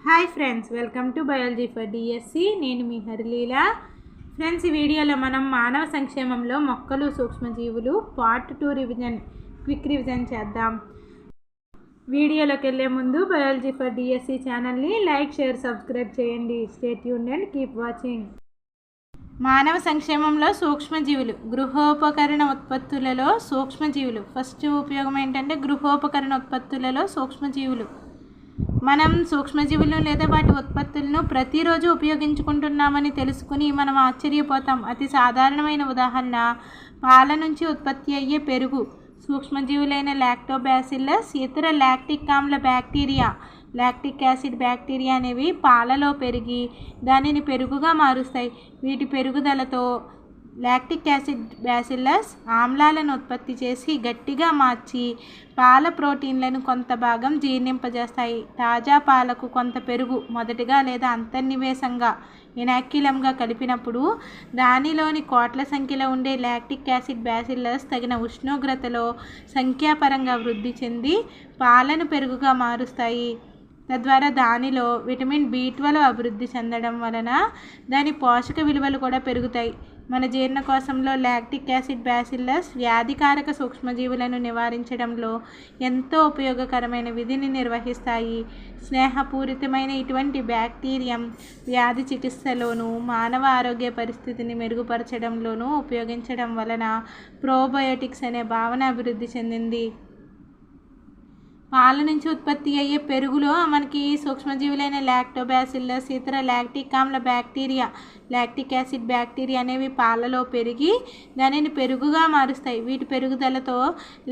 Hi friends, welcome to biology for DSC. నేను మీ Harileela. Friends, ఈ వీడియోలో మనం మానవ సంక్షేమంలో మొక్కలు సూక్ష్మజీవులు పార్ట్ 2 క్విక్ రివిజన్ చేద్దాం. వీడియోలోకి వెళ్ళే ముందు బయాలజీ ఫర్ డిఎస్సి ఛానల్ని లైక్, షేర్, సబ్స్క్రైబ్ చేయండి. Stay tuned and keep watching. మానవ సంక్షేమంలో సూక్ష్మజీవులు. గృహోపకరణ ఉత్పత్తులలో సూక్ష్మజీవులు. ఫస్ట్ ఉపయోగం ఏంటంటే గృహోపకరణ ఉత్పత్తులలో సూక్ష్మజీవులు. మనం సూక్ష్మజీవులను లేదా వాటి ఉత్పత్తులను ప్రతిరోజు ఉపయోగించుకుంటున్నామని తెలుసుకుని మనం ఆశ్చర్యపోతాం. అతి సాధారణమైన ఉదాహరణ పాల నుంచి ఉత్పత్తి అయ్యే పెరుగు. సూక్ష్మజీవులైన లాక్టోబాసిల్లస్, ఇతర లాక్టిక్ ఆమ్ల బ్యాక్టీరియా, లాక్టిక్ యాసిడ్ బ్యాక్టీరియా అనేవి పాలలో పెరిగి దానిని పెరుగుగా మారుస్తాయి. వీటి పెరుగుదలతో లాక్టిక్ యాసిడ్ బ్యాసిల్లస్ ఆమ్లాలను ఉత్పత్తి చేసి గట్టిగా మార్చి పాల ప్రోటీన్లను కొంత భాగం జీర్ణింపజేస్తాయి. తాజా పాలకు కొంత పెరుగు మొదటిగా లేదా అంతర్నివేశంగా ఇనాక్యులంగా కలిపినప్పుడు దానిలోని కోట్ల సంఖ్యలో ఉండే లాక్టిక్ యాసిడ్ బ్యాసిల్లస్ తగిన ఉష్ణోగ్రతలో సంఖ్యాపరంగా వృద్ధి చెంది పాలను పెరుగుగా మారుస్తాయి. తద్వారా దానిలో విటమిన్ B12 అభివృద్ధి చెందడం వలన దాని పోషక విలువలు కూడా పెరుగుతాయి. మన జీర్ణకోశంలో లాక్టిక్ యాసిడ్ బ్యాసిల్లస్ వ్యాధికారక సూక్ష్మజీవులను నివారించడంలో ఎంతో ఉపయోగకరమైన విధిని నిర్వహిస్తాయి. స్నేహపూరితమైన ఇటువంటి బ్యాక్టీరియం వ్యాధి చికిత్సలోనూ మానవ ఆరోగ్య పరిస్థితిని మెరుగుపరచడంలోనూ ఉపయోగించడం వలన ప్రోబయోటిక్స్ అనే భావన అభివృద్ధి చెందింది. పాల నుంచి ఉత్పత్తి అయ్యే పెరుగులో మనకి సూక్ష్మజీవులైన లాక్టోబాసిల్లస్, ఇతర లాక్టిక్ ఆమ్ల బ్యాక్టీరియా, లాక్టిక్ యాసిడ్ బ్యాక్టీరియా అనేవి పాలలో పెరిగి దానిని పెరుగుగా మారుస్తాయి. వీటి పెరుగుదలతో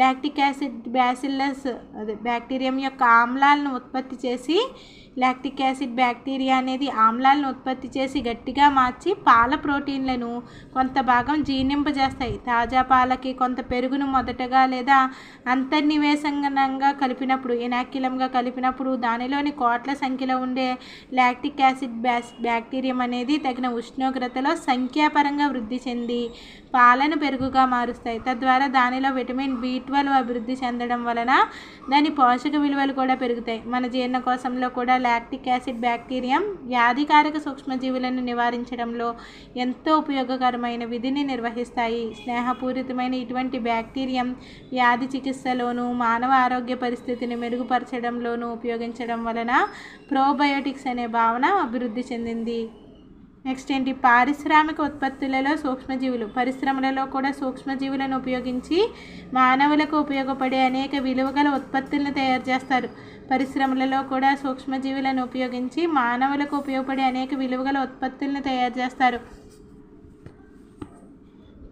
లాక్టిక్ యాసిడ్ బ్యాసిల్లస్ బ్యాక్టీరియం యొక్క ఆమ్లాలను ఉత్పత్తి చేసి లాక్టిక్ యాసిడ్ బ్యాక్టీరియా అనేది ఆమ్లాలను ఉత్పత్తి చేసి గట్టిగా మార్చి పాల ప్రోటీన్లను కొంత భాగం జీర్ణింపజేస్తాయి. తాజా పాలకి కొంత పెరుగును మొదటగా లేదా అంతర్నివేశంగా కలిపినప్పుడు ఇనాక్యులంగా కలిపినప్పుడు దానిలోని కోట్ల సంఖ్యలో ఉండే లాక్టిక్ యాసిడ్ బ్యాక్టీరియం అనేది తగిన ఉష్ణోగ్రతలో సంఖ్యాపరంగా వృద్ధి చెంది పాలను పెరుగుగా మారుస్తాయి. తద్వారా దానిలో విటమిన్ B12 అభివృద్ధి చెందడం వలన దాని పోషక విలువలు కూడా పెరుగుతాయి. మన జీర్ణకోశంలో కూడా లాక్టిక్ యాసిడ్ బ్యాక్టీరియం వ్యాధికారక సూక్ష్మజీవులను నివారించడంలో ఎంతో ఉపయోగకరమైన విధిని నిర్వహిస్తాయి. స్నేహపూరితమైన ఇటువంటి బ్యాక్టీరియం వ్యాధి చికిత్సలోనూ మానవ ఆరోగ్య పరిస్థితిని మెరుగుపరచడంలోనూ ఉపయోగించడం వలన ప్రోబయోటిక్స్ అనే భావన అభివృద్ధి చెందింది. నెక్స్ట్ ఏంటి? పారిశ్రామిక ఉత్పత్తులలో సూక్ష్మజీవులు. పరిశ్రమలలో కూడా సూక్ష్మజీవులను ఉపయోగించి మానవులకు ఉపయోగపడే అనేక విలువగల ఉత్పత్తులను తయారు చేస్తారు. పరిశ్రమలలో కూడా సూక్ష్మజీవులను ఉపయోగించి మానవులకు ఉపయోగపడే అనేక విలువగల ఉత్పత్తులను తయారు చేస్తారు.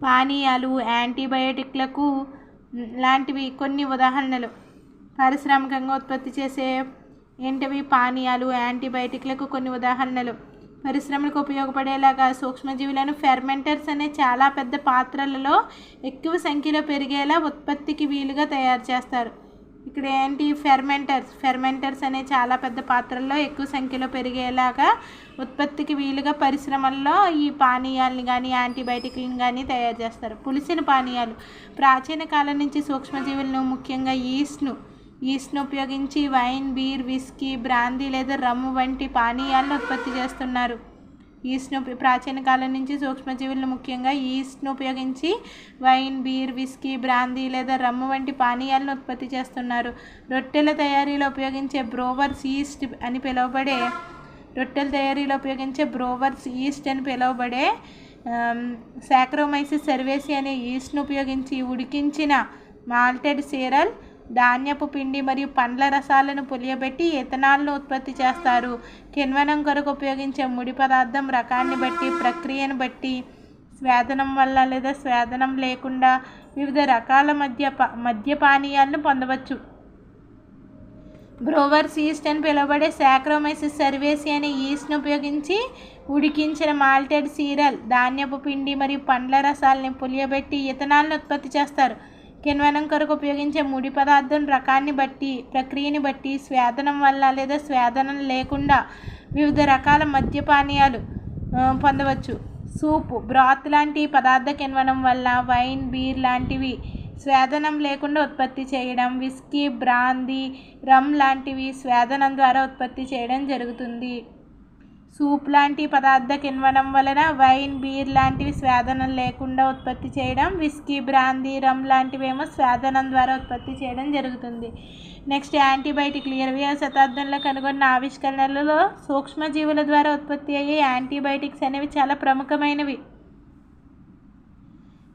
పానీయాలు, యాంటీబయోటిక్లకు లాంటివి కొన్ని ఉదాహరణలు. పారిశ్రామికంగా ఉత్పత్తి చేసే ఏంటివి? పానీయాలు, యాంటీబయోటిక్లకు కొన్ని ఉదాహరణలు. పరిశ్రమలకు ఉపయోగపడేలాగా సూక్ష్మజీవులను ఫెర్మెంటర్స్ అనే చాలా పెద్ద పాత్రలలో ఎక్కువ సంఖ్యలో పెరిగేలా ఉత్పత్తికి వీలుగా తయారు చేస్తారు. ఇక్కడ ఏంటి? ఫెర్మెంటర్స్ అనే చాలా పెద్ద పాత్రల్లో ఎక్కువ సంఖ్యలో పెరిగేలాగా ఉత్పత్తికి వీలుగా పరిశ్రమల్లో ఈ పానీయాలని కానీ యాంటీబయాటిక్లను కానీ తయారు చేస్తారు. పులిసిన పానీయాలు. ప్రాచీన కాలం నుంచి సూక్ష్మజీవులను ముఖ్యంగా ఈస్ట్ను ఉపయోగించి వైన్, బీర్, విస్కీ, బ్రాందీ లేదా రమ్ము వంటి పానీయాలను ఉత్పత్తి చేస్తున్నారు. ప్రాచీన కాలం నుంచి సూక్ష్మజీవులను ముఖ్యంగా ఈస్ట్ను ఉపయోగించి వైన్, బీర్, విస్కీ, బ్రాందీ లేదా రమ్ము వంటి పానీయాలను ఉత్పత్తి చేస్తున్నారు. రొట్టెల తయారీలో ఉపయోగించే బ్రోవర్స్ ఈస్ట్ అని పిలువబడే సాక్రోమైసిస్ సెర్వేసి అనే ఈస్ట్ను ఉపయోగించి ఉడికించిన మాల్టెడ్ సీరల్, ధాన్యపు పిండి మరియు పండ్ల రసాలను పులియబెట్టి ఎథనాల్ను ఉత్పత్తి చేస్తారు. కిణ్వనం కొరకు ఉపయోగించే ముడి పదార్థం రకాన్ని బట్టి, ప్రక్రియను బట్టి స్వేదనం వల్ల లేదా స్వేదనం లేకుండా వివిధ రకాల మద్య పానీయాలను పొందవచ్చు. బ్రోవర్స్ ఈస్ట్ అని పిలువబడే సాక్రోమైసిస్ సెర్వేసి అనే ఈస్ట్ను ఉపయోగించి ఉడికించిన మాల్టెడ్ సీరల్, ధాన్యపు పిండి మరియు పండ్ల రసాలని పులియబెట్టి ఇథనాల్ను ఉత్పత్తి చేస్తారు. కిణ్వనం కొరకు ఉపయోగించే ముడి పదార్థం రకాన్ని బట్టి, ప్రక్రియని బట్టి స్వేదనం వల్ల లేదా స్వేదనం లేకుండా వివిధ రకాల మద్య పానీయాలు పొందవచ్చు. సూప్, బ్రాత్ లాంటి పదార్థ కిణ్వనం వల్ల వైన్, బీర్ లాంటివి స్వేదనం లేకుండా ఉత్పత్తి చేయడం. విస్కీ, బ్రాందీ, రమ్ లాంటివి స్వేదనం ద్వారా ఉత్పత్తి చేయడం జరుగుతుంది. సూప్ లాంటి పదార్థ కిణ్వనం వలన వైన్, బీర్ లాంటివి స్వేదనం లేకుండా ఉత్పత్తి చేయడం. విస్కీ, బ్రాందీ, రమ్ లాంటివేమో స్వేదనం ద్వారా ఉత్పత్తి చేయడం జరుగుతుంది. నెక్స్ట్ యాంటీబయాటిక్లు. 20వ శతాబ్దంలో కనుగొన్న ఆవిష్కరణలలో సూక్ష్మజీవుల ద్వారా ఉత్పత్తి అయ్యే యాంటీబయాటిక్స్ అనేవి చాలా ప్రముఖమైనవి.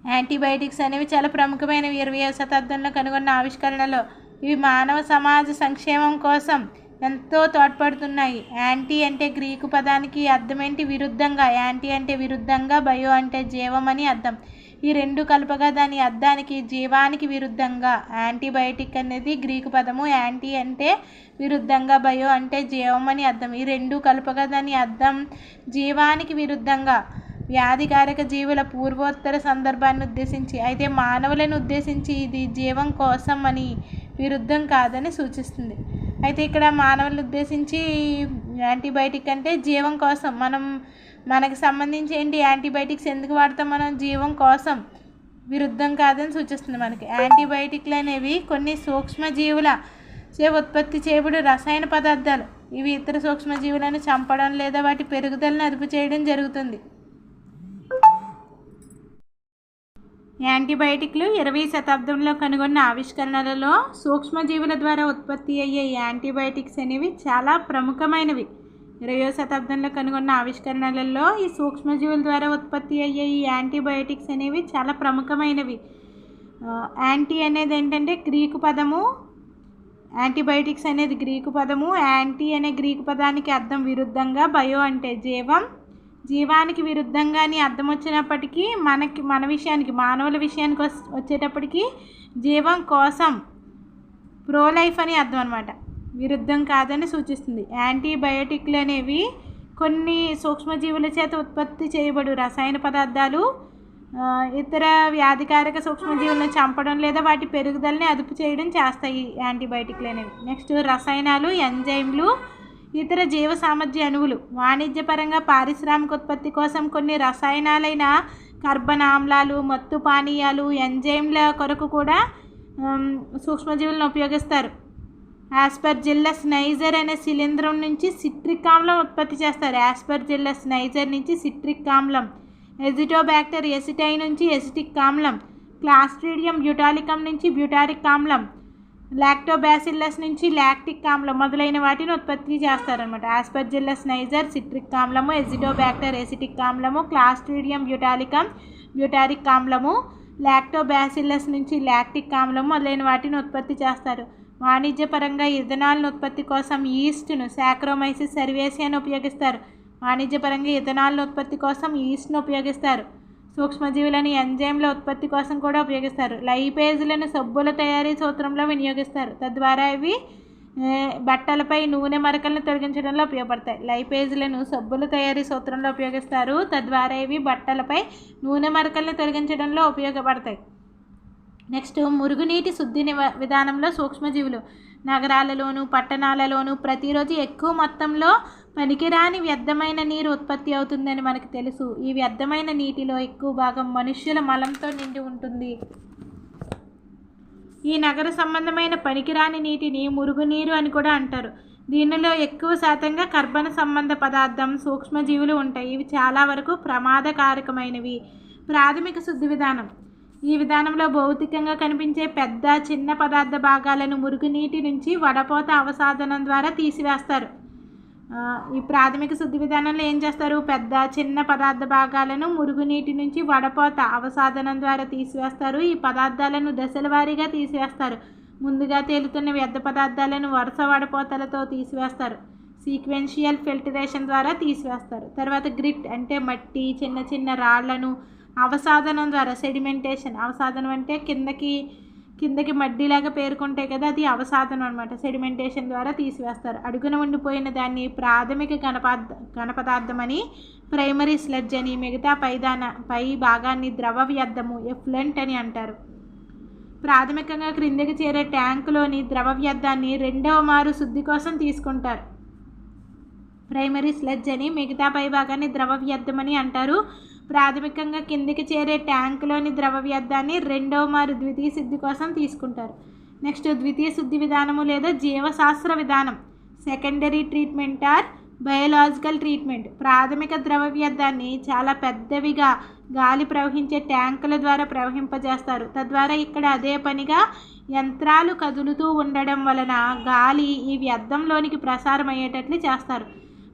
20వ శతాబ్దంలో కనుగొన్న ఆవిష్కరణలో ఇవి మానవ సమాజ సంక్షేమం కోసం ఎంతో తోడ్పడుతున్నాయి. యాంటీ అంటే గ్రీకు పదానికి అర్థం ఏంటి? విరుద్ధంగా. యాంటీ అంటే విరుద్ధంగా, బయో అంటే జీవం అని అర్థం. ఈ రెండు కలపగా దాని అర్థానికి జీవానికి విరుద్ధంగా. యాంటీబయాటిక్ అనేది గ్రీకు పదము. యాంటీ అంటే విరుద్ధంగా, బయో అంటే జీవం అని అర్థం. ఈ రెండు కలపగా దాని అర్థం జీవానికి విరుద్ధంగా. వ్యాధికారక జీవుల పూర్వోత్తర సందర్భాన్ని ఉద్దేశించి, అయితే మానవులను ఉద్దేశించి ఇది జీవం కోసం అని, విరుద్ధం కాదని సూచిస్తుంది. అయితే ఇక్కడ మానవులను ఉద్దేశించి యాంటీబయాటిక్ అంటే జీవం కోసం. మనకు సంబంధించి ఏంటి? యాంటీబయాటిక్స్ ఎందుకు వాడతాం మనం? జీవం కోసం, విరుద్ధం కాదని సూచిస్తుంది మనకి. యాంటీబయాటిక్లు అనేవి కొన్ని సూక్ష్మజీవుల ఉత్పత్తి చేయబడు రసాయన పదార్థాలు. ఇవి ఇతర సూక్ష్మజీవులను చంపడం లేదా వాటి పెరుగుదలను అదుపు చేయడం జరుగుతుంది. యాంటీబయాటిక్లు 20వ శతాబ్దంలో కనుగొన్న ఆవిష్కరణలలో సూక్ష్మజీవుల ద్వారా ఉత్పత్తి అయ్యే యాంటీబయాటిక్స్ అనేవి చాలా ప్రముఖమైనవి. 20వ శతాబ్దంలో కనుగొన్న ఆవిష్కరణలలో ఈ సూక్ష్మజీవుల ద్వారా ఉత్పత్తి అయ్యే ఈ యాంటీబయాటిక్స్ అనేవి చాలా ప్రముఖమైనవి. యాంటీ అనేది ఏంటంటే గ్రీకు పదము. యాంటీబయాటిక్స్ అనేది గ్రీకు పదము. యాంటీ అనే గ్రీకు పదానికి అర్థం విరుద్ధంగా, బయో అంటే జీవం, జీవానికి విరుద్ధంగా అని అర్థం వచ్చినప్పటికీ మన విషయానికి, మానవుల విషయానికి వచ్చేటప్పటికి జీవం కోసం, ప్రోలైఫ్ అని అర్థం అనమాట. విరుద్ధం కాదని సూచిస్తుంది. యాంటీబయాటిక్లు అనేవి కొన్ని సూక్ష్మజీవుల చేత ఉత్పత్తి చేయబడు రసాయన పదార్థాలు. ఇతర వ్యాధికారక సూక్ష్మజీవులను చంపడం లేదా వాటి పెరుగుదలని అదుపు చేయడం చేస్తాయి యాంటీబయాటిక్లు అనేవి. నెక్స్ట్ రసాయనాలు, ఎంజైమ్లు, ఇతర జీవ సామర్థ్య అణువులు. వాణిజ్యపరంగా పారిశ్రామిక ఉత్పత్తి కోసం కొన్ని రసాయనాలైన కార్బన్ ఆమ్లాలు, మత్తు పానీయాలు, ఎంజైమ్ల కొరకు కూడా సూక్ష్మజీవులను ఉపయోగిస్తారు. ఆస్పర్జిల్లస్ నైజర్ అనే శిలీంధ్రం నుంచి సిట్రిక్ ఆమ్లం ఉత్పత్తి చేస్తారు. ఆస్పర్జిల్లస్ నైజర్ నుంచి సిట్రిక్ ఆమ్లం. ఎజిటోబ్యాక్టర్ ఎసిటై నుంచి ఎసిటిక్ ఆమ్లం. క్లాస్ట్రీడియం బ్యూటాలికం నుంచి బ్యూటారిక్ ఆమ్లం. లాక్టోబాసిల్లస్ నుంచి లాక్టిక్ ఆమ్లం మొదలైన వాటిని ఉత్పత్తి చేస్తారనమాట. ఆస్పర్జిల్లస్ నైజర్ సిట్రిక్ ఆమ్లము, ఎజిటోబ్యాక్టర్ ఎసిటిక్ ఆమ్లము, క్లాస్ట్రీడియం బ్యూటాలికం బ్యూటారిక్ ఆమ్లము, లాక్టోబాసిల్లస్ నుంచి లాక్టిక్ ఆమ్లము మొదలైన వాటిని ఉత్పత్తి చేస్తారు. వాణిజ్యపరంగా ఇథనాల్ను ఉత్పత్తి కోసం ఈస్ట్ను, సాక్రోమైసిస్ సర్వేసియాను ఉపయోగిస్తారు. వాణిజ్యపరంగా ఇథనాల్ను ఉత్పత్తి కోసం ఈస్ట్ను ఉపయోగిస్తారు. సూక్ష్మజీవులను ఎంజైమ్ల ఉత్పత్తి కోసం కూడా ఉపయోగిస్తారు. లైపేజ్లను సబ్బుల తయారీ సూత్రంలో వినియోగిస్తారు. తద్వారా ఇవి బట్టలపై నూనె మరకలను తొలగించడంలో ఉపయోగపడతాయి. లైపేజ్లను సబ్బుల తయారీ సూత్రంలో ఉపయోగిస్తారు. తద్వారా ఇవి బట్టలపై నూనె మరకలను తొలగించడంలో ఉపయోగపడతాయి. నెక్స్ట్ మురుగునీటి శుద్ధి విధానంలో సూక్ష్మజీవులు నగరాలలోను పట్టణాలలోను ప్రతిరోజు ఎక్కువ మొత్తంలో పనికిరాని వ్యర్థమైన నీరు ఉత్పత్తి అవుతుందని మనకు తెలుసు. ఈ వ్యర్థమైన నీటిలో ఎక్కువ భాగం మనుష్యుల మలంతో నిండి ఉంటుంది. ఈ నగర సంబంధమైన పనికిరాని నీటిని మురుగునీరు అని కూడా అంటారు. దీనిలో ఎక్కువ శాతంగా కర్బన సంబంధ పదార్థం, సూక్ష్మజీవులు ఉంటాయి. ఇవి చాలా వరకు ప్రమాదకారకమైనవి. ప్రాథమిక శుద్ధి విధానం. ఈ విధానంలో భౌతికంగా కనిపించే పెద్ద, చిన్న పదార్థ భాగాలను మురుగునీటి నుంచి వడపోత అవసాదనం ద్వారా తీసివేస్తారు. ఈ ప్రాథమిక శుద్ధి విధానంలో ఏం చేస్తారు? పెద్ద, చిన్న పదార్థ భాగాలను మురుగునీటి నుంచి వడపోత అవసాదనం ద్వారా తీసివేస్తారు. ఈ పదార్థాలను దశల వారీగా తీసివేస్తారు. ముందుగా తేలుతున్న వ్యర్థ పదార్థాలను వరుస వడపోతలతో తీసివేస్తారు. సీక్వెన్షియల్ ఫిల్టరేషన్ ద్వారా తీసివేస్తారు. తర్వాత గ్రిట్ అంటే మట్టి, చిన్న చిన్న రాళ్లను అవసాదనం ద్వారా, సెడిమెంటేషన్. అవసాదనం అంటే కిందకి మడ్డిలాగా పేరుకుంటాయి కదా, అది అవసాదనం అనమాట. సెడిమెంటేషన్ ద్వారా తీసివేస్తారు. అడుగున ఉండిపోయిన దాన్ని ప్రాథమిక ఘనపదార్థం అని, ప్రైమరీ స్లడ్జ్ అని, మిగతా పై భాగాన్ని ద్రవ వ్యర్థము, ఎఫ్లెంట్ అని అంటారు. ప్రాథమికంగా క్రిందకి చేరే ట్యాంకులోని ద్రవ వ్యర్థాన్ని రెండవ మారు శుద్ధి కోసం తీసుకుంటారు. ప్రైమరీ స్లడ్జ్ అని, మిగతా పై భాగాన్ని ద్రవ వ్యర్థం అని అంటారు. ప్రాథమికంగా కిందికి చేరే ట్యాంకులోని ద్రవ వ్యర్థాన్ని రెండవ మారు ద్వితీయ శుద్ధి కోసం తీసుకుంటారు. నెక్స్ట్ ద్వితీయ శుద్ధి విధానము లేదా జీవశాస్త్ర విధానం. Secondary treatment are biological treatment. ప్రాథమిక ద్రవ వ్యర్థాన్ని చాలా పెద్దవిగా గాలి ప్రవహించే ట్యాంకుల ద్వారా ప్రవహింపజేస్తారు. తద్వారా ఇక్కడ అదే పనిగా యంత్రాలు కదులుతూ ఉండడం వలన గాలి ఈ వ్యర్థంలోనికి ప్రసారం అయ్యేటట్లు చేస్తారు.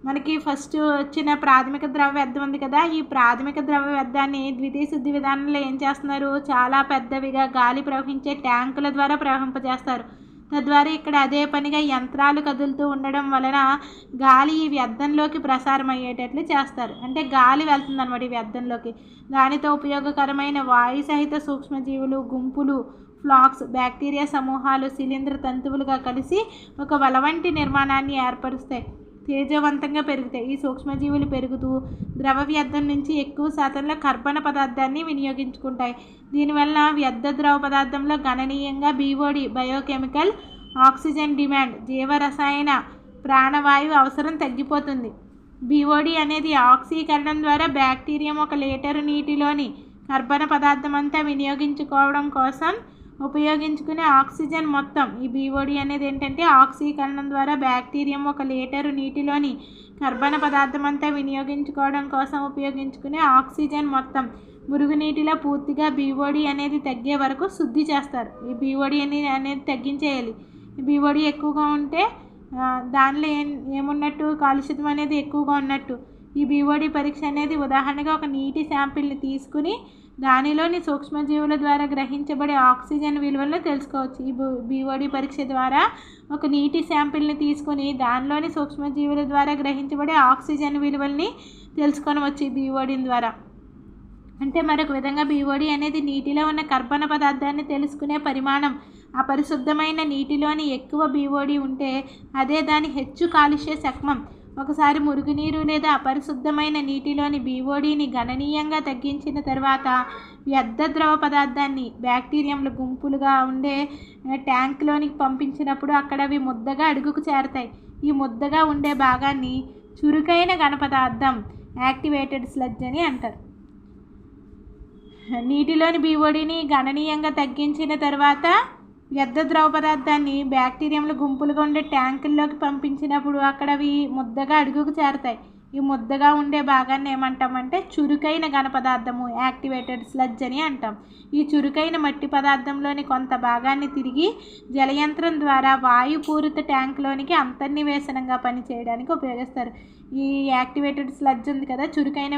మనకి ఫస్ట్ వచ్చిన ప్రాథమిక ద్రవ వ్యర్థం ఉంది కదా, ఈ ప్రాథమిక ద్రవ వ్యర్థాన్ని ద్వితీయ శుద్ధి విధానంలో ఏం చేస్తున్నారు, చాలా పెద్దవిగా గాలి ప్రవహించే ట్యాంకుల ద్వారా ప్రవహింపజేస్తారు. తద్వారా ఇక్కడ అదే పనిగా యంత్రాలు కదులుతూ ఉండడం వలన గాలి ఈ వ్యర్థంలోకి ప్రసారం అయ్యేటట్లు చేస్తారు. అంటే గాలి వెళ్తుందన్నమాట ఈ వ్యర్థంలోకి. దానితో ఉపయోగకరమైన వాయు సహిత సూక్ష్మజీవులు గుంపులు, ఫ్లాక్స్, బ్యాక్టీరియా సమూహాలు శిలీంధ్ర తంతువులుగా కలిసి ఒక వల వంటి నిర్మాణాన్ని ఏర్పరుస్తాయి. తేజవంతంగా పెరుగుతాయి. ఈ సూక్ష్మజీవులు పెరుగుతూ ద్రవ వ్యర్థం నుంచి ఎక్కువ శాతంలో కర్బన పదార్థాన్ని వినియోగించుకుంటాయి. దీనివల్ల వ్యర్థ ద్రవ పదార్థంలో గణనీయంగా బీఓడి బయోకెమికల్ ఆక్సిజన్ డిమాండ్ జీవరసాయన ప్రాణవాయువు అవసరం తగ్గిపోతుంది. బీఓడి అనేది ఆక్సీకరణం ద్వారా బ్యాక్టీరియం 1 లీటరు నీటిలోని కర్బన పదార్థం అంతా వినియోగించుకోవడం కోసం ఉపయోగించుకునే ఆక్సిజన్ మొత్తం. ఈ బీఓడి అనేది ఏంటంటే ఆక్సీకరణం ద్వారా బ్యాక్టీరియం 1 లీటరు నీటిలోని కర్బన పదార్థం అంతా వినియోగించుకోవడం కోసం ఉపయోగించుకునే ఆక్సిజన్ మొత్తం మురుగునీటిలో పూర్తిగా బీఓడి అనేది తగ్గే వరకు శుద్ధి చేస్తారు. ఈ బీఓడి అనేది తగ్గించేయాలి. ఈ బీఓడి ఎక్కువగా ఉంటే దానిలో ఏమున్నట్టు కాలుష్యం అనేది ఎక్కువగా ఉన్నట్టు. ఈ బీఓడి పరీక్ష అనేది ఉదాహరణగా ఒక నీటి శాంపిల్ని తీసుకుని దానిలోని సూక్ష్మజీవుల ద్వారా గ్రహించబడే ఆక్సిజన్ విలువలను తెలుసుకోవచ్చు. ఈ బీఓడి పరీక్ష ద్వారా ఒక నీటి శాంపిల్ని తీసుకుని దానిలోని సూక్ష్మజీవుల ద్వారా గ్రహించబడే ఆక్సిజన్ విలువల్ని తెలుసుకొనవచ్చు ఈ బీఓడి ద్వారా. అంటే మరొక విధంగా బీఓడి అనేది నీటిలో ఉన్న కర్బన పదార్థాన్ని తెలుసుకునే పరిమాణం. అపరిశుద్ధమైన నీటిలోని ఎక్కువ బీఓడి ఉంటే అదే దాని హెచ్చు కాలుష్య శక్మం. ఒకసారి మురుగునీరు లేదా అపరిశుద్ధమైన నీటిలోని బీఓడిని గణనీయంగా తగ్గించిన తర్వాత వ్యర్థ ద్రవ పదార్థాన్ని బ్యాక్టీరియంలు గుంపులుగా ఉండే ట్యాంక్లోనికి పంపించినప్పుడు అక్కడ అవి ముద్దగా అడుగుకు చేరతాయి. ఈ ముద్దగా ఉండే భాగాన్ని చురుకైన ఘనపదార్థం యాక్టివేటెడ్ స్లడ్జ్ అని అంటారు. నీటిలోని బీఓడిని గణనీయంగా తగ్గించిన తర్వాత వ్యర్థ ద్రవ పదార్థాన్ని బ్యాక్టీరియంలు గుంపులుగా ఉండే ట్యాంకుల్లోకి పంపించినప్పుడు అక్కడ అవి ముద్దగా అడుగుకు చేరతాయి. ఈ ముద్దగా ఉండే భాగాన్ని ఏమంటామంటే చురుకైన ఘన పదార్థము యాక్టివేటెడ్ స్లడ్జ్ అని అంటాం. ఈ చురుకైన మట్టి పదార్థంలోని కొంత భాగాన్ని తిరిగి జలయంత్రం ద్వారా వాయుపూరిత ట్యాంకులోనికి అంతర్నివేశనంగా పనిచేయడానికి ఉపయోగిస్తారు. ఈ యాక్టివేటెడ్ స్లడ్జ్ ఉంది కదా, చురుకైన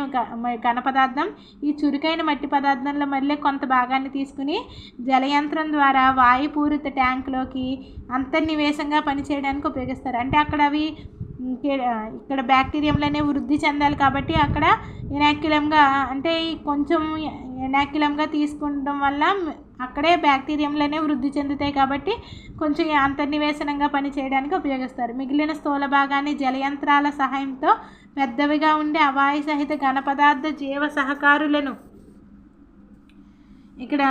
ఘన పదార్థం, ఈ చురుకైన మట్టి పదార్థంలో మళ్ళీ కొంత భాగాన్ని తీసుకుని జలయంత్రం ద్వారా వాయుపూరిత ట్యాంకులోకి అంతర్నివేశంగా పనిచేయడానికి ఉపయోగిస్తారు. అంటే అక్కడ అవి ఇక్కడ బ్యాక్టీరియంలు అనేవి వృద్ధి చెందాలి కాబట్టి అక్కడ ఇనాక్యులంగా అంటే కొంచెం ఇనాక్యులంగా తీసుకుంటం వల్ల అక్కడే బ్యాక్టీరియంలు అనేవి వృద్ధి చెందుతాయి కాబట్టి కొంచెం అంతర్నివేశనంగా పనిచేయడానికి ఉపయోగిస్తారు. మిగిలిన స్థూల భాగాన్ని జలయంత్రాల సహాయంతో పెద్దవిగా ఉండే అవాయు సహిత ఘన పదార్థ జీవ సహకారులను ఇక్కడ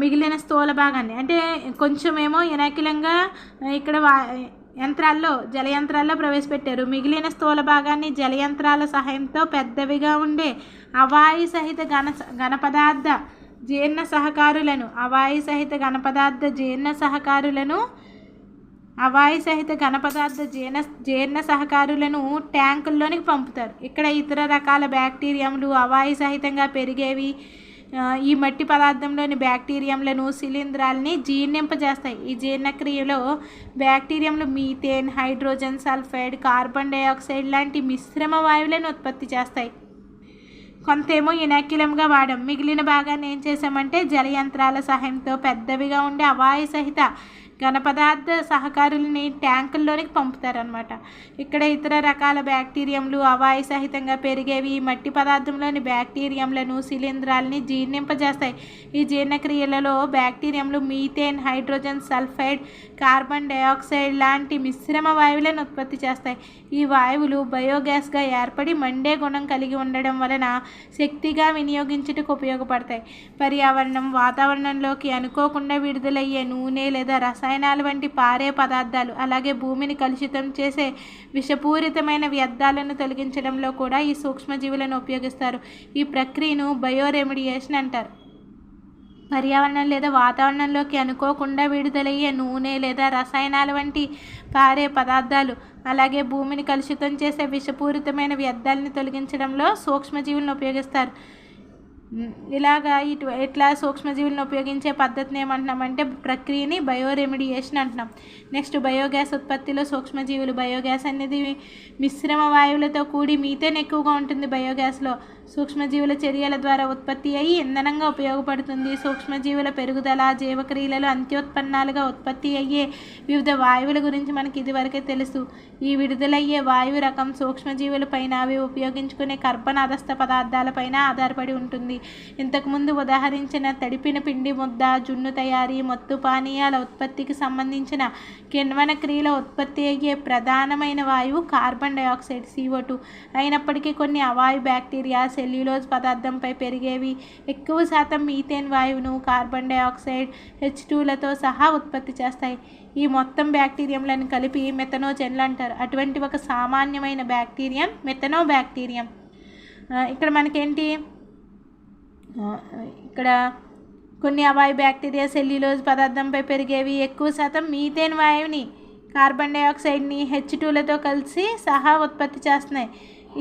మిగిలిన స్థూల భాగాన్ని అంటే కొంచెమేమో ఇనాక్యులంగా ఇక్కడ జలయంత్రాల్లో ప్రవేశపెట్టారు. మిగిలిన స్థూల భాగాన్ని జలయంత్రాల సహాయంతో పెద్దవిగా ఉండే అవాయు సహిత ఘన పదార్థ జీర్ణ సహకారులను జీర్ణ సహకారులను ట్యాంకుల్లోనికి పంపుతారు. ఇక్కడ ఇతర రకాల బ్యాక్టీరియంలు అవాయు సహితంగా పెరిగేవి ఈ మట్టి పదార్థంలోని బ్యాక్టీరియంలను శిలీంధ్రాలని జీర్ణింపజేస్తాయి. ఈ జీర్ణక్రియలో బ్యాక్టీరియంలు methane, hydrogen sulphide, carbon dioxide లాంటి మిశ్రమ వాయువులను ఉత్పత్తి చేస్తాయి. కొంతేమో ఇనాక్యులంగా వాడాం. మిగిలిన భాగాన్ని ఏం చేసామంటే జలయంత్రాల సహాయంతో పెద్దవిగా ఉండే అవాయు సహిత ఘనపదార్థ సహకారులని ట్యాంకుల్లోనికి పంపుతారనమాట. ఇక్కడ ఇతర రకాల బ్యాక్టీరియంలు అవాయు సహితంగా పెరిగేవి మట్టి పదార్థంలోని బ్యాక్టీరియంలను శిలీంధ్రాలని జీర్ణింపజేస్తాయి. ఈ జీర్ణక్రియలలో బ్యాక్టీరియంలు methane, hydrogen sulphide, carbon dioxide లాంటి మిశ్రమ వాయువులను ఉత్పత్తి చేస్తాయి. ఈ వాయువులు బయోగ్యాస్గా ఏర్పడి మండే గుణం కలిగి ఉండడం వలన శక్తిగా వినియోగించుటకు ఉపయోగపడతాయి. వాతావరణంలోకి అనుకోకుండా విడుదలయ్యే నూనె లేదా రసాయన రసాయనాలు వంటి పారే పదార్థాలు, అలాగే భూమిని కలుషితం చేసే విషపూరితమైన వ్యర్థాలను తొలగించడంలో కూడా ఈ సూక్ష్మజీవులను ఉపయోగిస్తారు. ఈ ప్రక్రియను బయోరెమిడియేషన్ అంటారు. పర్యావరణం లేదా వాతావరణంలోకి అనుకోకుండా విడుదలయ్యే నూనె లేదా రసాయనాల వంటి పారే పదార్థాలు, అలాగే భూమిని కలుషితం చేసే విషపూరితమైన వ్యర్థాలను తొలగించడంలో సూక్ష్మజీవులను ఉపయోగిస్తారు. ఇట్లా సూక్ష్మజీవులను ఉపయోగించే పద్ధతిని ఏమంటున్నామంటే ప్రక్రియని బయోరెమిడియేషన్ అంటున్నాం. నెక్స్ట్ బయోగ్యాస్ ఉత్పత్తిలో సూక్ష్మజీవులు. బయోగ్యాస్ అనేది మిశ్రమ వాయువులతో కూడి మీథేన్ ఎక్కువగా ఉంటుంది. బయోగ్యాస్లో సూక్ష్మజీవుల చర్యల ద్వారా ఉత్పత్తి అయ్యి ఇంధనంగా ఉపయోగపడుతుంది. సూక్ష్మజీవుల పెరుగుదల, జీవక్రియలలో అంత్యోత్పన్నాలుగా ఉత్పత్తి అయ్యే వివిధ వాయువుల గురించి మనకి ఇదివరకే తెలుసు. ఈ విడుదలయ్యే వాయువు రకం సూక్ష్మజీవులపైన, అవి ఉపయోగించుకునే కర్బన అధస్థ పదార్థాలపైన ఆధారపడి ఉంటుంది. ఇంతకుముందు ఉదాహరించిన తడిపిన పిండి ముద్ద, జున్ను తయారీ, మత్తు పానీయాల ఉత్పత్తికి సంబంధించిన కిణ్వన క్రియలో ఉత్పత్తి అయ్యే ప్రధానమైన వాయువు కార్బన్ డయాక్సైడ్ CO2. అయినప్పటికీ కొన్ని అవాయు బ్యాక్టీరియా సెల్యులోజ్ పదార్థంపై పెరిగేవి ఎక్కువ శాతం మీథేన్ వాయువును, కార్బన్ డయాక్సైడ్, H2లతో సహా ఉత్పత్తి చేస్తాయి. ఈ మొత్తం బ్యాక్టీరియంలను కలిపి మెథనోజెన్లు అంటారు. అటువంటి ఒక సామాన్యమైన బ్యాక్టీరియం మెథనోబాక్టీరియం. ఇక్కడ మనకేంటి, ఇక్కడ కొన్ని అవాయు బ్యాక్టీరియా సెల్యులోజ్ పదార్థంపై పెరిగేవి ఎక్కువ శాతం మీథేన్ వాయువుని, కార్బన్ డయాక్సైడ్ని, H2లతో కలిసి సహా ఉత్పత్తి చేస్తున్నాయి.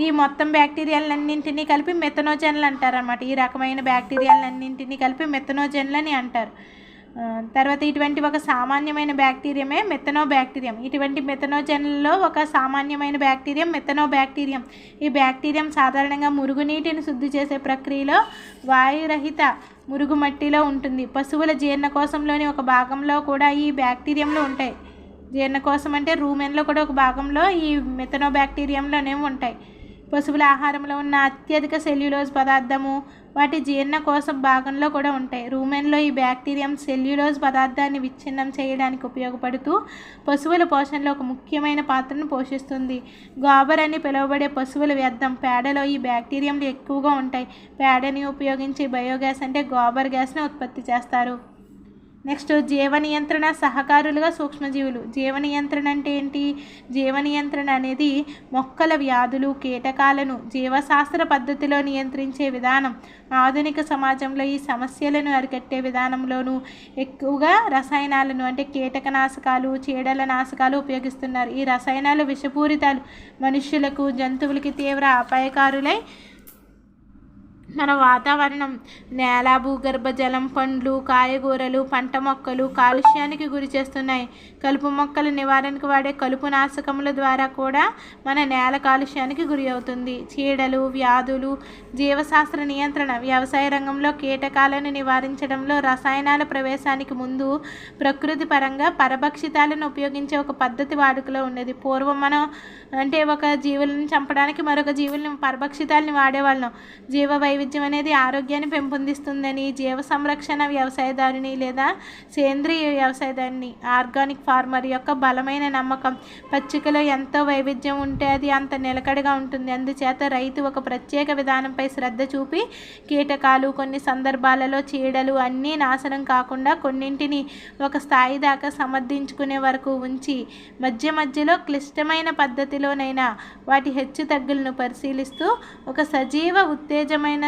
ఈ మొత్తం బ్యాక్టీరియాలన్నింటినీ కలిపి మెథనోజెన్లు అంటారు అన్నమాట. ఈ రకమైన బ్యాక్టీరియాలన్నింటినీ కలిపి మెథనోజెన్లని అంటారు. తర్వాత ఇటువంటి ఒక సామాన్యమైన బ్యాక్టీరియమే మెథనోబాక్టీరియం. ఇటువంటి మెథనోజెన్లలో ఒక సామాన్యమైన బ్యాక్టీరియం మెథనోబాక్టీరియం. ఈ బ్యాక్టీరియం సాధారణంగా మురుగునీటిని శుద్ధి చేసే ప్రక్రియలో వాయురహిత మురుగుమట్టిలో ఉంటుంది. పశువుల జీర్ణకోశంలోని ఒక భాగంలో కూడా ఈ బ్యాక్టీరియంలు ఉంటాయి. జీర్ణకోశం అంటే రూమెన్లో కూడా ఒక భాగంలో ఈ మెథనోబాక్టీరియంలోనే ఉంటాయి. పశువుల ఆహారంలో ఉన్న అత్యధిక సెల్యులోజ్ పదార్థము వాటి జీర్ణకోశ భాగంలో కూడా ఉంటాయి. రూమెన్లో ఈ బ్యాక్టీరియం సెల్యులోజ్ పదార్థాన్ని విచ్ఛిన్నం చేయడానికి ఉపయోగపడుతూ పశువుల పోషణలో ఒక ముఖ్యమైన పాత్రను పోషిస్తుంది. గాబర్ అని పిలువబడే పశువుల వ్యర్థం పేడలో ఈ బ్యాక్టీరియంలు ఎక్కువగా ఉంటాయి. పేడని ఉపయోగించి బయోగ్యాస్ అంటే గాబర్ గ్యాస్ని ఉత్పత్తి చేస్తారు. నెక్స్ట్ జీవ నియంత్రణ సహకారులుగా సూక్ష్మజీవులు. జీవ నియంత్రణ అంటే ఏంటి? జీవ నియంత్రణ అనేది మొక్కల వ్యాధులు, కీటకాలను జీవశాస్త్ర పద్ధతిలో నియంత్రించే విధానం. ఆధునిక సమాజంలో ఈ సమస్యలను అరికట్టే విధానంలోనూ ఎక్కువగా రసాయనాలను అంటే కీటకనాశకాలు, చీడల నాశకాలు ఉపయోగిస్తున్నారు. ఈ రసాయనాలు విషపూరితాలు, మనుష్యులకు, జంతువులకి తీవ్ర అపాయకారులై మన వాతావరణం, నేల, భూగర్భ జలం, పండ్లు, కాయగూరలు, పంట మొక్కలు కాలుష్యానికి గురి చేస్తున్నాయి. కలుపు మొక్కల నివారణకు వాడే కలుపు నాశకముల ద్వారా కూడా మన నేల కాలుష్యానికి గురి అవుతుంది. చీడలు, వ్యాధులు, జీవశాస్త్ర నియంత్రణ. వ్యవసాయ రంగంలో కీటకాలను నివారించడంలో రసాయనాల ప్రవేశానికి ముందు ప్రకృతి పరంగా పరభక్షితాలను ఉపయోగించే ఒక పద్ధతి వాడుకలో ఉండేది. పూర్వం మనం అంటే ఒక జీవులను చంపడానికి మరొక జీవులను పరభక్షితాలని వాడేవాళ్ళం. జీవ వైవిధ్యం అనేది ఆరోగ్యాన్ని పెంపొందిస్తుందని జీవ సంరక్షణ వ్యవసాయదారుని లేదా సేంద్రియ వ్యవసాయదారుని ఆర్గానిక్ ఫార్మర్ యొక్క బలమైన నమ్మకం. పచ్చికలో ఎంతో వైవిధ్యం ఉంటే అది అంత నిలకడగా ఉంటుంది. అందుచేత రైతు ఒక ప్రత్యేక విధానంపై శ్రద్ధ చూపి కీటకాలు, కొన్ని సందర్భాలలో చీడలు అన్నీ నాశనం కాకుండా కొన్నింటిని ఒక స్థాయి దాకా సమర్థించుకునే వరకు ఉంచి మధ్య మధ్యలో క్లిష్టమైన పద్ధతిలోనైనా వాటి హెచ్చు తగ్గులను పరిశీలిస్తూ ఒక సజీవ ఉత్తేజమైన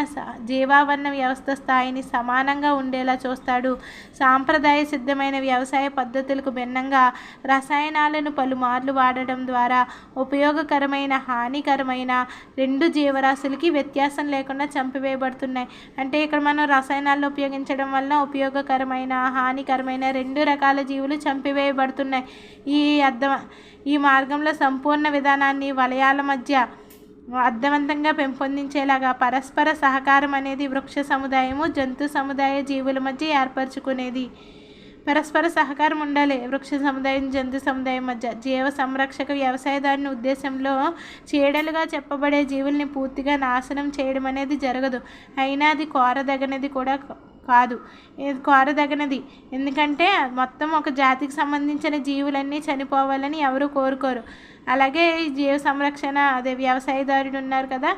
జీవావరణ వ్యవస్థ స్థాయిని సమానంగా ఉండేలా చూస్తాడు. సాంప్రదాయ సిద్ధమైన వ్యవసాయ పద్ధతులకు భిన్నంగా రసాయనాలను పలుమార్లు వాడడం ద్వారా ఉపయోగకరమైన, హానికరమైన రెండు జీవరాశులకి వ్యత్యాసం లేకుండా చంపివేయబడుతున్నాయి. అంటే ఇక్కడ మనం రసాయనాలను ఉపయోగించడం వలన ఉపయోగకరమైన, హానికరమైన రెండు రకాల జీవులు చంపివేయబడుతున్నాయి. ఈ మార్గంలో సంపూర్ణ విధానాన్ని వలయాల మధ్య అర్థవంతంగా పెంపొందించేలాగా పరస్పర సహకారం అనేది వృక్ష సముదాయము, జంతు సముదాయ జీవుల మధ్య ఏర్పరచుకునేది. పరస్పర సహకారం ఉండాలి వృక్ష సముదాయం, జంతు సముదాయం మధ్య. జీవ సంరక్షక వ్యవసాయదారుని ఉద్దేశంలో చీడలుగా చెప్పబడే జీవుల్ని పూర్తిగా నాశనం చేయడం అనేది జరగదు. అయినా అది కోరదగినది కూడా కాదు. కోరదగినది ఎందుకంటే మొత్తం ఒక జాతికి సంబంధించిన జీవులన్నీ చనిపోవాలని ఎవరు కోరుకోరు. అలాగే ఈ జీవ సంరక్షణ అదే వ్యవసాయదారుడు ఉన్నారు కదా,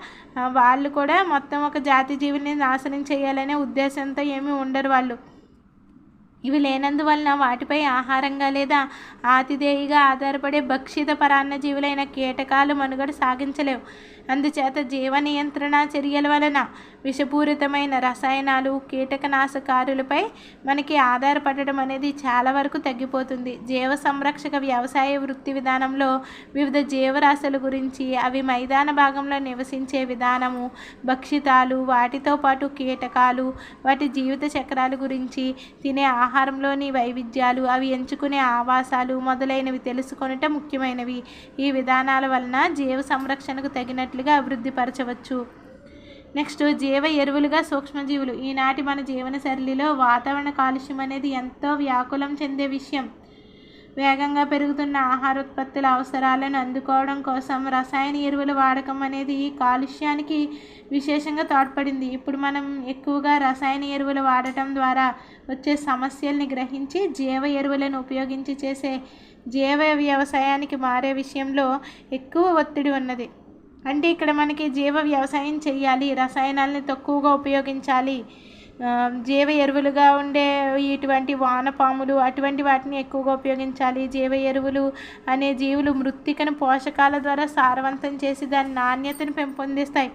వాళ్ళు కూడా మొత్తం ఒక జాతి జీవుల్ని నాశనం చేయాలనే ఉద్దేశంతో ఏమీ ఉండరు వాళ్ళు. ఇవి లేనందువలన వాటిపై ఆహారంగా లేదా ఆతిథేయిగా ఆధారపడే భక్షిత పరాన్నజీవులైన కీటకాలు మనుగడ సాగించలేవు. అందుచేత జీవ నియంత్రణ చర్యల వలన విషపూరితమైన రసాయనాలు, కీటకనాశకారులపై మనకి ఆధారపడడం అనేది చాలా వరకు తగ్గిపోతుంది. జీవ సంరక్షక వ్యవసాయ వృత్తి విధానంలో వివిధ జీవరాశుల గురించి, అవి మైదాన భాగంలో నివసించే విధానము, భక్షితాలు, వాటితో పాటు కీటకాలు, వాటి జీవిత చక్రాల గురించి, తినే ఆహారంలోని వైవిధ్యాలు, అవి ఎంచుకునే ఆవాసాలు మొదలైనవి తెలుసుకొనుట ముఖ్యమైనవి. ఈ విధానాల వలన జీవ సంరక్షణకు తగినట్లుగా అభివృద్ధి పరచవచ్చు. నెక్స్ట్, జీవ ఎరువులుగా సూక్ష్మజీవులు. ఈనాటి మన జీవన శైలిలో వాతావరణ కాలుష్యం అనేది ఎంతో వ్యాకులం చెందే విషయం. వేగంగా పెరుగుతున్న ఆహారోత్పత్తుల అవసరాలను అందుకోవడం కోసం రసాయన ఎరువుల వాడకం అనేది ఈ కాలుష్యానికి విశేషంగా తోడ్పడింది. ఇప్పుడు మనం ఎక్కువగా రసాయన ఎరువులు వాడటం ద్వారా వచ్చే సమస్యల్ని గ్రహించి జీవ ఎరువులను ఉపయోగించి చేసే జీవ వ్యవసాయానికి మారే విషయంలో ఎక్కువ ఒత్తిడి ఉన్నది. అంటే ఇక్కడ మనకి జీవ వ్యవసాయం చేయాలి, రసాయనాలని తక్కువగా ఉపయోగించాలి, జీవ ఎరువులుగా ఉండే ఇటువంటి వానపాములు అటువంటి వాటిని ఎక్కువగా ఉపయోగించాలి. జీవ ఎరువులు అనే జీవులు మృత్తికను పోషకాల ద్వారా సారవంతం చేసి దాని నాణ్యతను పెంపొందిస్తాయి.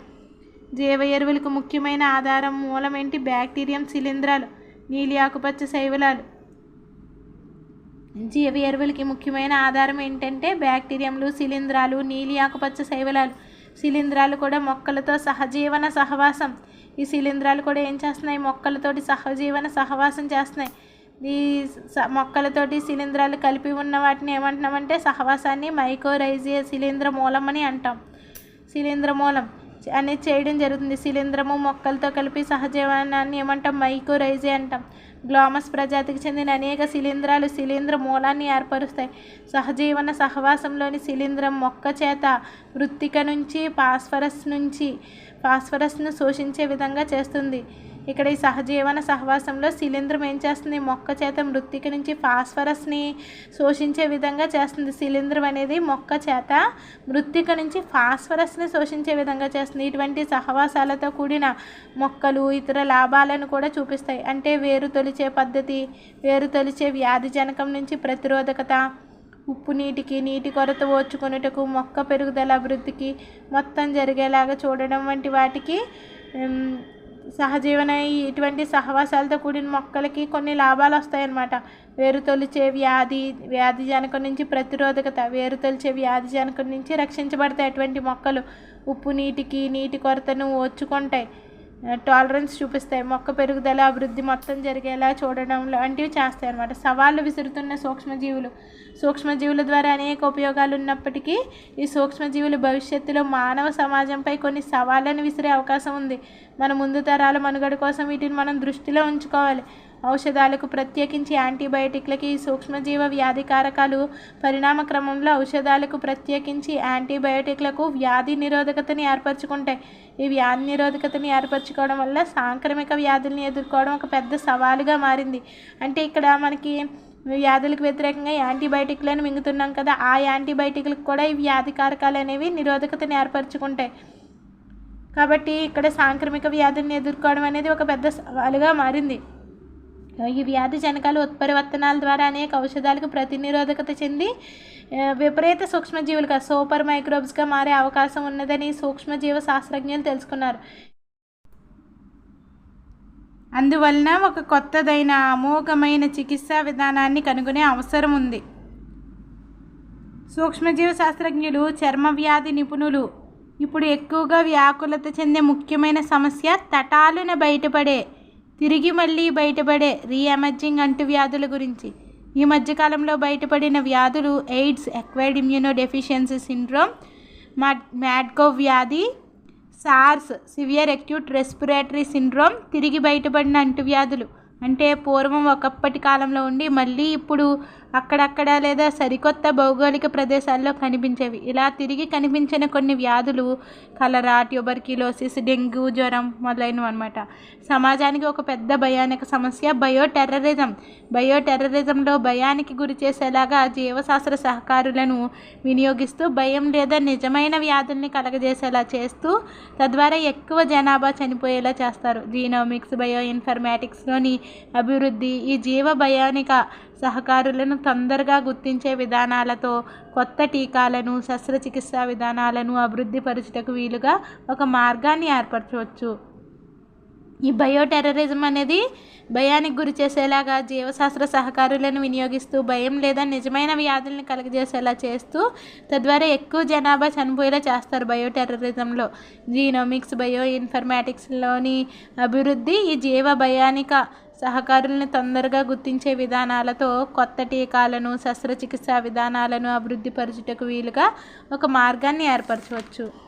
జీవ ఎరువులకు ముఖ్యమైన ఆధారం మూలం ఏంటి? బ్యాక్టీరియం శిలీంధ్రాలు, నీలి ఆకుపచ్చ శైవలాలు. జీవ ఎరువులకి ముఖ్యమైన ఆధారం ఏంటంటే బ్యాక్టీరియంలు, శిలీంధ్రాలు, నీలి ఆకుపచ్చ శైవలాలు. శిలీంధ్రాలు కూడా మొక్కలతో సహజీవన సహవాసం. ఈ శిలీంధ్రాలు కూడా ఏం చేస్తున్నాయి? మొక్కలతోటి సహజీవన సహవాసం చేస్తున్నాయి. ఈ మొక్కలతోటి శిలీంధ్రాలు కలిపి ఉన్న వాటిని ఏమంటున్నామంటే సహవాసాన్ని మైకోరైజియా శిలీంధ్ర మూలం అని అంటాం. శిలీంధ్ర మూలం అనేది చేయడం జరుగుతుంది. శిలీంధ్రము మొక్కలతో కలిపి సహజీవనాన్ని ఏమంటాం? మైకోరైజియా అంటాం. గ్లామస్ ప్రజాతికి చెందిన అనేక శిలీంధ్రాలు శిలీంధ్ర మూలాన్ని ఏర్పరుస్తాయి. సహజీవన సహవాసంలోని శిలీంధ్రం మొక్క చేత మృత్తిక నుంచి ఫాస్ఫరస్ను శోషించే విధంగా చేస్తుంది. ఇక్కడ ఈ సహజీవన సహవాసంలో శిలీంధ్రం ఏం చేస్తుంది? మొక్క చేత మృత్తిక నుంచి ఫాస్ఫరస్ని శోషించే విధంగా చేస్తుంది. శిలీంధ్రం అనేది మొక్క చేత మృత్తిక నుంచి ఫాస్ఫరస్ని శోషించే విధంగా చేస్తుంది. ఇటువంటి సహవాసాలతో కూడిన మొక్కలు ఇతర లాభాలను కూడా చూపిస్తాయి. అంటే వేరు తొలిచే పద్ధతి, వేరు తొలిచే వ్యాధి జనకం నుంచి ప్రతిరోధకత, ఉప్పు నీటికి, నీటి కొరత ఓర్చుకొనుటకు, మొక్క పెరుగుదల అభివృద్ధికి మొత్తం జరిగేలాగా చూడడం వంటి వాటికి సహజీవన ఇటువంటి సహవాసాలతో కూడిన మొక్కలకి కొన్ని లాభాలు వస్తాయన్నమాట. వేరు తొలిచే వ్యాధి జనకం నుంచి ప్రతిరోధకత, వేరు తొలిచే వ్యాధి జనకం నుంచి రక్షించబడతాయి. అటువంటి మొక్కలు ఉప్పు నీటికి, నీటి కొరతను ఓర్చుకుంటాయి, టాలరెన్స్ చూపిస్తాయి, మొక్క పెరుగుదల అభివృద్ధి మొత్తం జరిగేలా చూడడం లాంటివి చేస్తాయి అన్నమాట. సవాళ్ళు విసురుతున్న సూక్ష్మజీవుల ద్వారా అనేక ఉపయోగాలు ఉన్నప్పటికీ ఈ సూక్ష్మజీవులు భవిష్యత్తులో మానవ సమాజంపై కొన్ని సవాళ్ళను విసిరే అవకాశం ఉంది. మన ముందు తరాల మనుగడ కోసం వీటిని మనం దృష్టిలో ఉంచుకోవాలి. ఔషధాలకు, ప్రత్యేకించి యాంటీబయాటిక్లకి ఈ సూక్ష్మజీవ వ్యాధికారకాలు పరిణామ క్రమంలో ఔషధాలకు, ప్రత్యేకించి యాంటీబయాటిక్లకు వ్యాధి నిరోధకతని ఏర్పరచుకుంటాయి. ఈ వ్యాధి నిరోధకతని ఏర్పరచుకోవడం వల్ల సాంక్రమిక వ్యాధుల్ని ఎదుర్కోవడం ఒక పెద్ద సవాలుగా మారింది. అంటే ఇక్కడ మనకి వ్యాధులకు వ్యతిరేకంగా యాంటీబయాటిక్లను మింగుతున్నాం కదా, ఆ యాంటీబయాటిక్లకు కూడా ఈ వ్యాధికారకాలు అనేవి నిరోధకతని ఏర్పరచుకుంటాయి. కాబట్టి ఇక్కడ సాంక్రమిక వ్యాధుల్ని ఎదుర్కోవడం అనేది ఒక పెద్ద సవాలుగా మారింది. ఈ వ్యాధి జనకాలు ఉత్పరివర్తనాల ద్వారా అనేక ఔషధాలకు ప్రతినిరోధకత చెంది విపరీత సూక్ష్మజీవులుగా సూపర్ మైక్రోబ్స్గా మారే అవకాశం ఉన్నదని సూక్ష్మజీవ శాస్త్రజ్ఞులు తెలుసుకున్నారు. అందువలన ఒక కొత్తదైన అమోఘమైన చికిత్సా విధానాన్ని కనుగొనే అవసరం ఉంది. సూక్ష్మజీవ శాస్త్రజ్ఞులు, చర్మ వ్యాధి నిపుణులు ఇప్పుడు ఎక్కువగా వ్యాకులత చెందే ముఖ్యమైన సమస్య తటాలున తిరిగి మళ్ళీ బయటపడే రీఎమర్జింగ్ అంటువ్యాధుల గురించి. ఈ మధ్యకాలంలో బయటపడిన వ్యాధులు AIDS, acquired immunodeficiency syndrome, mad cow వ్యాధి, SARS, severe acute respiratory syndrome తిరిగి బయటపడిన అంటువ్యాధులు. అంటే పూర్వం ఒకప్పటి కాలంలో ఉండి మళ్ళీ ఇప్పుడు అక్కడక్కడ లేదా సరికొత్త భౌగోళిక ప్రదేశాల్లో కనిపించేవి. ఇలా తిరిగి కనిపించిన కొన్ని వ్యాధులు కలరా, ట్యూబర్క్యులోసిస్, డెంగ్యూ, జ్వరం మొదలైనవి అన్నమాట. సమాజానికి ఒక పెద్ద భయానక సమస్య బయోటెర్రరిజం. బయోటెర్రరిజంలో భయానికి గురి చేసేలాగా జీవశాస్త్ర సహకారులను వినియోగిస్తూ భయం లేదా నిజమైన వ్యాధుల్ని కలగజేసేలా చేస్తూ తద్వారా ఎక్కువ జనాభా చనిపోయేలా చేస్తారు. జీనోమిక్స్, బయో ఇన్ఫర్మాటిక్స్లోని అభివృద్ధి ఈ జీవ భయానిక సహకారులను తొందరగా గుర్తించే విధానాలతో కొత్త టీకాలను, శస్త్రచికిత్సా విధానాలను అభివృద్ధి పరచుటకు వీలుగా ఒక మార్గాన్ని ఏర్పరచవచ్చు. ఈ బయోటెర్రరిజం అనేది భయానికి గురి చేసేలాగా జీవశాస్త్ర సహకారులను వినియోగిస్తూ భయం లేదా నిజమైన వ్యాధుల్ని కలుగజేసేలా చేస్తూ తద్వారా ఎక్కువ జనాభా చనిపోయేలా చేస్తారు. బయోటెర్రరిజంలో జీనోమిక్స్, బయో ఇన్ఫర్మాటిక్స్లోని అభివృద్ధి ఈ జీవ భయానిక సహకారులను తొందరగా గుర్తించే విధానాలతో కొత్త టీకాలను, శస్త్రచికిత్సా విధానాలను అభివృద్ధి పరచుటకు వీలుగా ఒక మార్గాన్ని ఏర్పరచవచ్చు.